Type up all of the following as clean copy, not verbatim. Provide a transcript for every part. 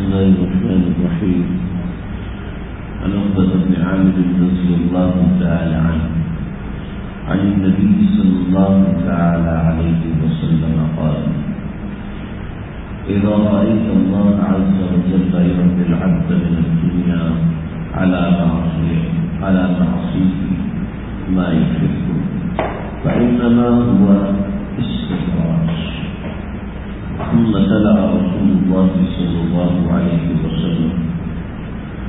الله الرحمن الرحيم. عن عقبة بن عامر رضي الله تعالى عنه عن النبي صلى الله تعالى عليه وسلم قال: إذا رأيت الله عز وجل يرضي العبد من الدنيا على معصيته ما يحب فإنما هو استدراج. ثم تلا رسول الله صلى الله عليه وسلم: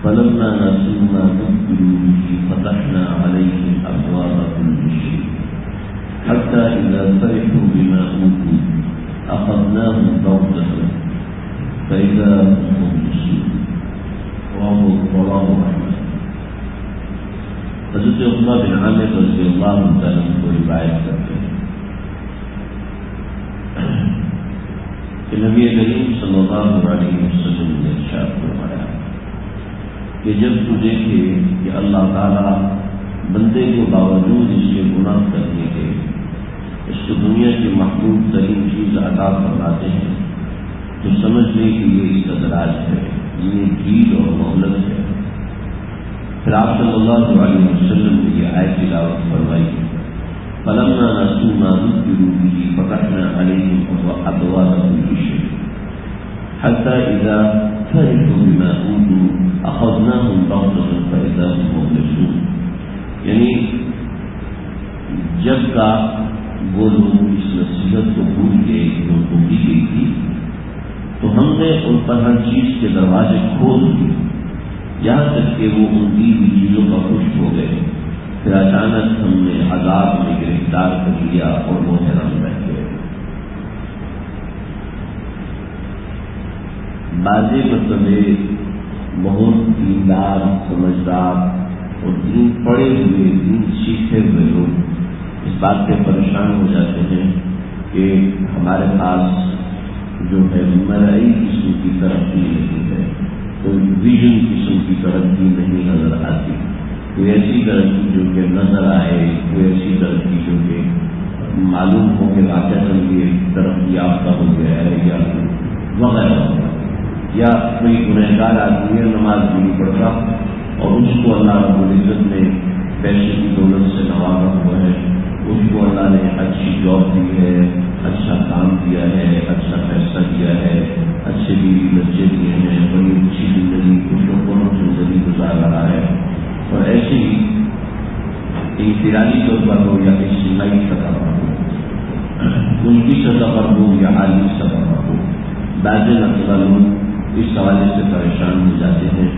فلما نسوا ما ذكروا به فتحنا عليهم أبواب كل شيء حتى إذا فرحوا بما أوتوا أخذناهم بغتة فإذا هم مبلسون. رواه أحمد. حضرت عقبہ بن عامر رضی اللہ تعالیٰ عنہ کو روایت کرتے ہیں کہ نبی کریم صلی اللہ علیہ وسلم نے ارشاد فرمایا کہ جب تو دیکھے کہ اللہ تعالیٰ بندے کو باوجود اس کے گناہ کرنے کے اس کو دنیا کی محبوب ترین چیز عطا فرماتے ہیں تو سمجھ لیں کہ یہ استدراج ہے، یہ ڈھیل اور مہلت ہے۔ پھر آپ صلی اللہ علیہ وسلم نے یہ آیت تلاوت فرمائی: فلما نسوا ما ذكروا به فتحنا عليهم أبواب كل شيء حتى إذا فرحوا بما أوتوا أخذناهم بغتة فإذا هم مبلسون۔ یعنی جب کا وہ لوگ اس نصیحت کو بھول گئے جو ان کو دی گئی تھی تو ہم نے ان پر ہر چیز کے دروازے کھول دیے یہاں تک کہ وہ ان کی چیزوں کا خوش ہو گئے۔ پھر اچانک ہم نے عذاب میں گرفتار کر لیا اور وہ حیران رہ گئے۔ بعض مرتبے بہت دیندار، سمجھدار اور دین پڑھے ہوئے، دین سیکھے ہوئے لوگ اس بات سے پریشان ہو جاتے ہیں کہ ہمارے پاس جو ہے مرئی قسم کی ترقی نہیں ہے، کوئی ویژن قسم کی ترقی نہیں نظر آتی، کوئی ایسی ترقی جو کہ نظر آئے، کوئی ایسی ترقی جو کہ معلوم ہو کہ واقعہ یہ ترقی یافتہ ہو گیا ہے یا وغیرہ، یا کوئی گنہگار آدمی ہے، نماز بھی نہیں پڑھتا اور اس کو اللہ رب العزت نے پیسے کی دولت سے نوازا ہوا ہے، اس کو اللہ نے اچھی جاب دی ہے، اچھا کام دیا ہے، اچھا پیسہ دیا ہے، اچھے بیوی بچے دیے ہیں، بڑی اچھی زندگی خوشوں زندگی گزار رہا ہے، اور ایسے ہی انفرادی طور پر ہو یا اجتماعی سطح پر ہو، ان کی سطح پر ہو یا عالمی سطح پر ہو، بعض مرتبہ لوگ اس حوالے سے پریشان ہو جاتے ہیں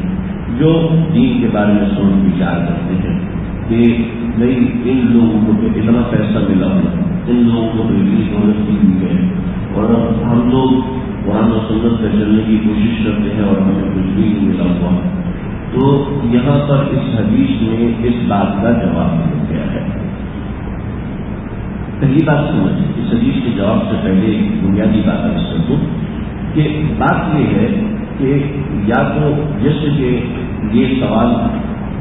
جو دین کے بارے میں سوچ وچار کرتے ہیں کہ نہیں ان لوگوں کو تو اتنا پیسہ ملا ہوا، ان لوگوں کو تو اتنی دولت ملی ہے، اور ہم لوگ قرآن و سنت پہ چلنے کی کوشش کرتے ہیں اور ہمیں کچھ بھی نہیں ملا ہوا۔ تو یہاں پر اس حدیث میں اس بات کا جواب مل گیا ہے۔ پہلی بات سمجھ، اس حدیث کے جواب سے پہلے بنیادی بات عرض کر دوں کہ بات یہ ہے کہ یا تو جیسے کہ یہ سوال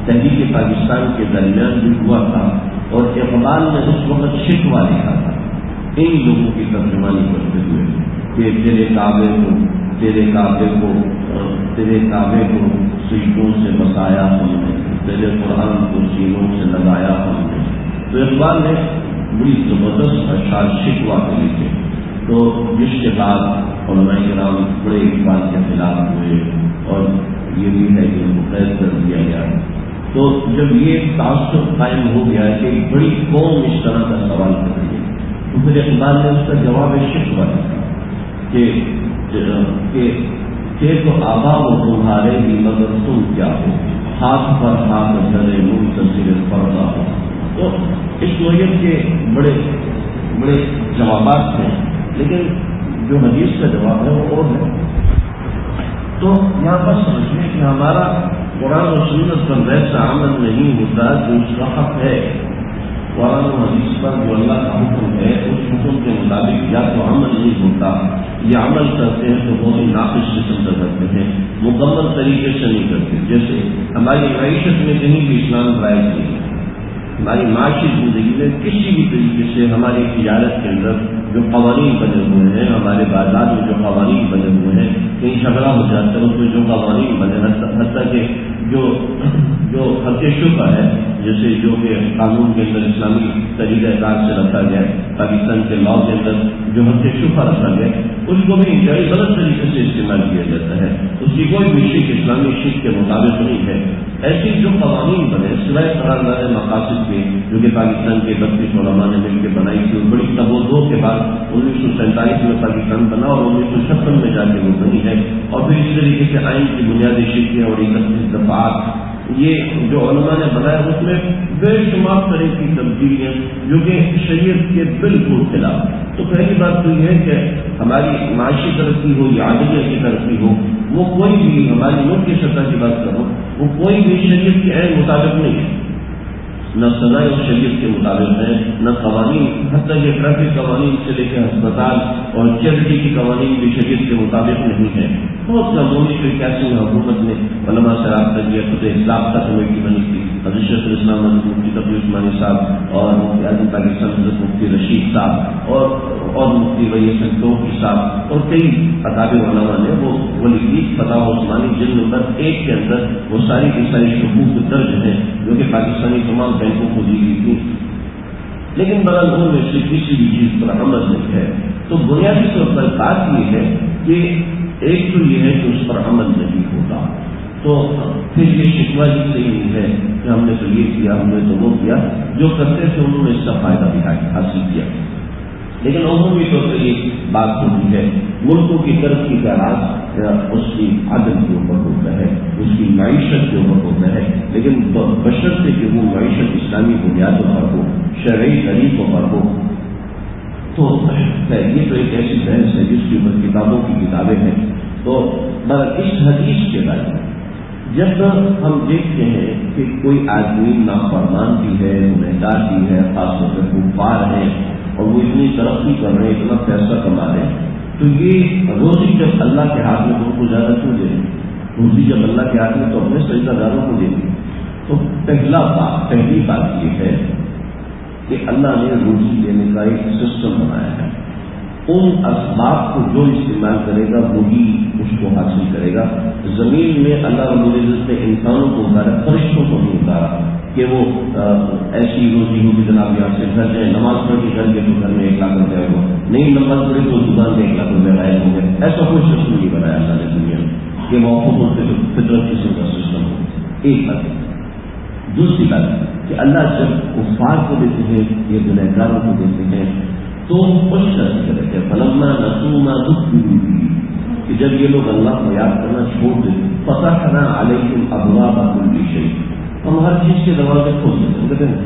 تحریک پاکستان کے درمیان بھی ہوا تھا اور اقبال نے اس وقت شکوہ لکھا تھا ان لوگوں کی ترجمانی کرتے ہوئے کہ تیرے کعبے کو سجدوں سے بسایا ہم نے، تیرے قرآن کو سینوں سے لگایا ہم نے۔ تو اقبال نے بڑی زبردست اشعار شکوہ کے لکھے، تو جس کے بعد علماء کرام بڑے اقبال کے خلاف ہوئے اور یہ بھی ہے کہ ان کو قید کر دیا گیا۔ تو جب یہ تعصب قائم ہو گیا کہ ایک بڑی قوم اس طرح کا سوال کر رہی ہے تو پھر اقبال نے اس کا جواب شکوہ دیا کہ تو آبا و تمہارے بھی مگر تم کیا ہو، ہاتھ پر ہاتھ جھرے منتظر پردہ ہو۔ تو اس نوعیت کے بڑے بڑے جوابات ہیں، لیکن جو حدیث کا جواب ہے وہ اور ہے۔ تو یہاں پر سمجھیں کہ ہمارا قرآن و سنت پر ویسا عمل نہیں ہوتا جو اس کا حق ہے۔ قرآن و حدیث پر جو اللہ کا حکم ہے اس حکم کے مطابق یا تو عمل نہیں ہوتا یا عمل کرتے ہیں تو بہت ہی ناقص قسم کا کرتے ہیں، مکمل طریقے سے نہیں کرتے۔ جیسے ہماری معیشت میں کہیں بھی اسلام رائج نہیں ہے، ہماری معاشی زندگی میں کسی بھی طریقے سے ہماری تجارت کے اندر جو قوانین بنے ہوئے ہیں، ہمارے بازار میں جو قوانین بنے ہوئے ہیں، کہیں جھگڑا ہو جاتا ہے اس میں جو قوانین بنے، حتیٰ کہ جو حق شبہ ہے، جیسے جو کہ قانون کے اندر اسلامی طریقہ کار سے رکھا گیا ہے، پاکستان کے لاء کے اندر جو حق شبہ رکھا گیا ہے، اس کو بھی انتہائی غلط طریقے سے استعمال کیا جاتا ہے، اس کی کوئی بھی شک اسلامی شک کے مطابق نہیں ہے۔ ایسی جو قوانین بنے سوائے قرارداد مقاصد کے، جو کہ پاکستان کے 32 علماء نے مل کے بنائی تھی، اور بڑی تبادلوں کے بعد 1947 میں پاکستان بنا اور 1956 میں جا کے وہ بنی ہے، اور پھر اس طریقے سے آئین کی بنیادی شکیں اور 31 دفعات یہ جو علماء نے بنایا، اس میں بے شمار طرح کی تبدیلیاں جو کہ شریعت کے بالکل خلاف۔ تو پہلی بات تو یہ ہے کہ ہماری معاشی ترقی ہو یا عادیہ کی ترقی ہو، وہ کوئی بھی ہماری ملک کی سطح کی بات کروں، وہ کوئی بھی شریعت کے عین مطابق نہیں ہے، نہ سزائے شریعت کے مطابق ہے، نہ قوانین، حتیٰ کہ ٹریفک قوانین سے لے کے ہسپتال اور چیریٹی کی قوانین بھی شریعت کے مطابق نہیں ہے۔ بہت کم 1981 میں حکومت نے علماء سے رابطہ کیا، خود اصلاح کا کمیٹی بنی تھی، حضرت شیخ الاسلام مفتی تقی عثمانی صاحب اور مفتی اعظم پاکستان حضرت مفتی رشید صاحب اور مفتی ولی سنتوخی صاحب اور کئی اکابر علماء نے وہ ولی فتح عثمانی جلد نمبر 1 کے اندر وہ ساری کی ساری شکوک درج ہیں جو کہ پاکستانی تمام بینکوں کو دی گئی تھی، لیکن بغل میں سے کسی بھی چیز پر عمل نہیں ہے۔ تو بنیادی طور پر بات یہ ہے کہ ایک تو یہ ہے کہ اس پر عمل نہیں ہوتا، تو پھر یہ شکوہ ہی نہیں ہے کہ ہم نے تو یہ کیا، ہم نے تو وہ کیا، جو کرتے تھے انہوں نے اس کا فائدہ بھی حاصل کیا۔ لیکن عمومی طور پر یہ بات ہوتی ہے ملکوں کی ترقی کا راز اس کی عدل کے اوپر ہوتا ہے، اس کی معیشت کے اوپر ہوتا ہے، لیکن بشرطے کہ وہ معیشت اسلامی بنیادوں پر ہو، شرعی طریقوں پر ہو۔ تو یہ تو ایک ایسی بحث ہے جس کے اوپر کتابوں کی کتابیں ہیں۔ تو اس حدیث کے بارے میں جب ہم دیکھتے ہیں کہ کوئی آدمی نافرمان بھی ہے، گنہگار بھی ہے، خاص طور پہ کفار ہے، اور وہ اتنی ترقی کر رہے ہیں، اتنا پیسہ کما رہے ہیں، تو یہ روزی جب اللہ کے ہاتھ میں تو ان کو زیادہ کیوں دے دیں؟ روزی جب اللہ کے ہاتھ میں تو اپنے سجدہ داروں کو دے دیں۔ تو پہلی بات یہ ہے کہ اللہ نے روزی دینے کا ایک سسٹم بنایا ہے، ان اسباب کو جو استعمال کرے گا وہی اس کو حاصل کرے گا۔ زمین میں اللہ رب العزت نے انسانوں کو اتارا، فرشتوں کو نہیں اتارا کہ وہ ایسی روزی ہو کہ جناب یہاں سے گھر جائے، نماز پڑھ کے گھر کے تو گھر میں 1 لاکھ روپیہ ہو، نہیں نماز پڑھے تو دکان میں 1 لاکھ روپیہ غائب ہو گئے۔ ایسا کوئی سسٹم نہیں بنایا اللہ نے دنیا میں، یہ موقف سے فطرت قسم کا سسٹم ہو۔ ایک بات۔ دوسری بات کہ اللہ جب کفار کو دیتے ہیں یا گنہگاروں کو دیتے ہیں تو خوش کرتے ہیں، فلما نسوا ما ذکروا به، کہ جب یہ لوگ اللہ کو یاد کرنا چھوڑ دیتے، فتحنا علیہم ابواب کل شیء، ہم ہر چیز کے دروازے کھول دیتے ہیں، کہتے ہیں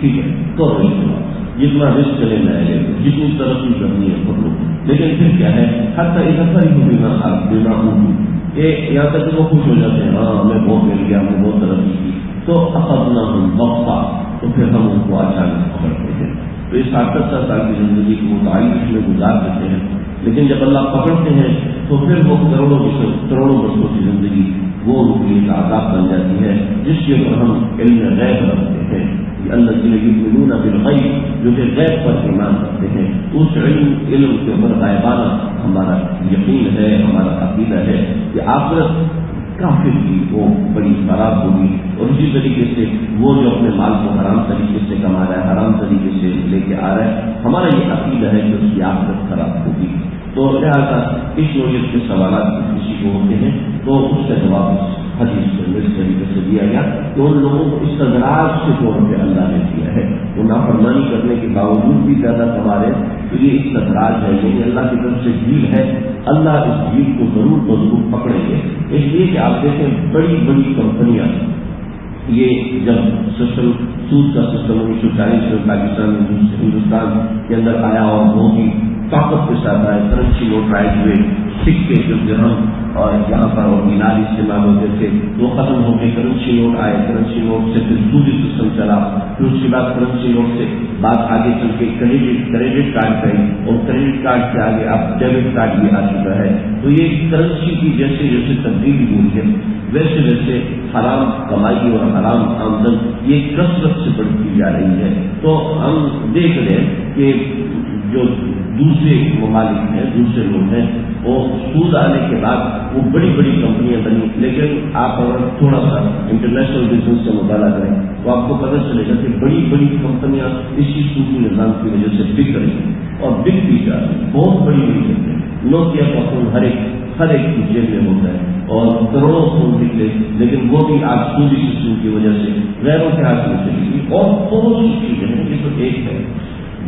ٹھیک ہے کرو استعمال، جتنا رزق لینا ہے جتنی ترقی کرنی ہے کر لو۔ لیکن پھر کیا ہے، حتی اذا فرحوا بما اوتوا، یہاں تک کہ وہ خوش ہو جاتے ہیں، ہاں ہمیں بہت مل گیا، ہم نے بہت ترقی کی، تو اخذناہم بغتہ، تو پھر ہم ان کو اچانک پکڑتے ہیں۔ تو اس 60 سال کی زندگی کو وہ اس میں گزار دیتے ہیں، لیکن جب اللہ پکڑتے ہیں تو پھر وہ کروڑوں برسوں کی زندگی وہ ان کے لیے عذاب بن جاتی ہے، جس کے اوپر ہم علم غیب رکھتے ہیں، الذین یؤمنون بالغیب، جو کہ غیب پر ایمان رکھتے ہیں، اس علم کے اوپر غائبانہ ہمارا یقین ہے، ہمارا عقیدہ ہے کہ آخرت کافر کی وہ بڑی خراب ہوگی، اور اسی طریقے سے وہ جو اپنے مال کو حرام طریقے سے کما رہا ہے، حرام طریقے سے لے کے آ رہا ہے، ہمارا یہ عقیدہ ہے کہ اس کی آخرت خراب ہوگی۔ تو لہٰذا اس نوعیت کے سوالات کسی کو ہوتے ہیں تو اس کا جواب حدیث میں اس طریقے سے دیا گیا کہ ان لوگوں کو استدراج کے طور پہ اللہ نے دیا ہے، وہ نافرمانی کرنے کے باوجود بھی زیادہ کما رہے ہیں، تو یہ استدراج ہے، یعنی اللہ کی طرف سے ڈھیل ہے، اللہ اس ڈھیل کو ضرور پکڑیں گے۔ اس لیے کہ آپ دیکھیں بڑی بڑی کمپنیاں یہ جب سسٹم سود کا سسٹم 1940 میں پاکستان ہندوستان کے اندر آیا اور بہت ہی طاقت کے ساتھ آئے، کرنسی نوٹ آئے ہوئے، سکے جو درہم اور یہاں پر اور دینار استعمال ہوتے تھے وہ ختم ہو گئے، کرنسی نوٹ آئے، کرنسی نوٹ سے پھر سودی سسٹم چلا، پھر اس کے بعد کرنسی نوٹ سے بات آگے چل کے کریڈٹ کارڈ پہ، اور کریڈٹ کارڈ سے آگے اب ڈیبٹ کارڈ بھی آ چکا ہے۔ تو یہ کرنسی کی جیسے جیسے تبدیلی ہوئی ہے ویسے ویسے حرام کمائی اور حرام آمدن یہ کثرت سے بڑھتی جا رہی ہے۔ تو ہم دیکھ رہے ہیں کہ جو دوسرے ممالک ہیں، دوسرے لوگ ہیں، وہ سود آنے کے بعد وہ بڑی بڑی کمپنیاں بنی، لیکن آپ اگر تھوڑا سا انٹرنیشنل بزنس سے مطالعہ کریں تو آپ کو پتہ چلے گا کہ بڑی بڑی کمپنیاں اسی سودی نظام کی وجہ سے بک رہی ہیں اور بک بھی جا رہی ہیں، بہت بڑی کمپنیاں۔ نوکیا کا فون ہر ایک کی جیب میں ہوتا ہے اور کروڑوں فون نکلے، لیکن وہ بھی آج سودی سسٹم کی وجہ سے غیروں کے ہاتھ میں چلی گئی۔ اور بہت سی چیزیں ہیں، یہ تو ایک ہے،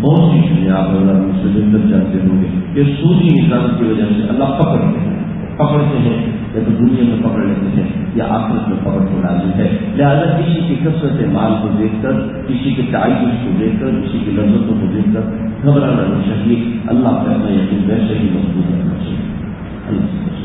بہت سی چیزیں آپ اگر مجھ سے بہتر جانتے ہوں گے کہ سودی نظام کی وجہ سے اللہ پکڑتے ہیں یا تو دنیا میں پکڑ لیتے ہیں یا آخرت میں پکڑ کو لازم ہے۔ لہٰذا کسی کی کثرت مال کو دیکھ کر، کسی کے تعیش کو دیکھ کر، کسی کی لذتوں کو دیکھ کر گھبرانا نہیں چاہیے، اللہ کا اپنا یقین ویسے ہی مضبوط رکھنا چاہیے۔ اللہ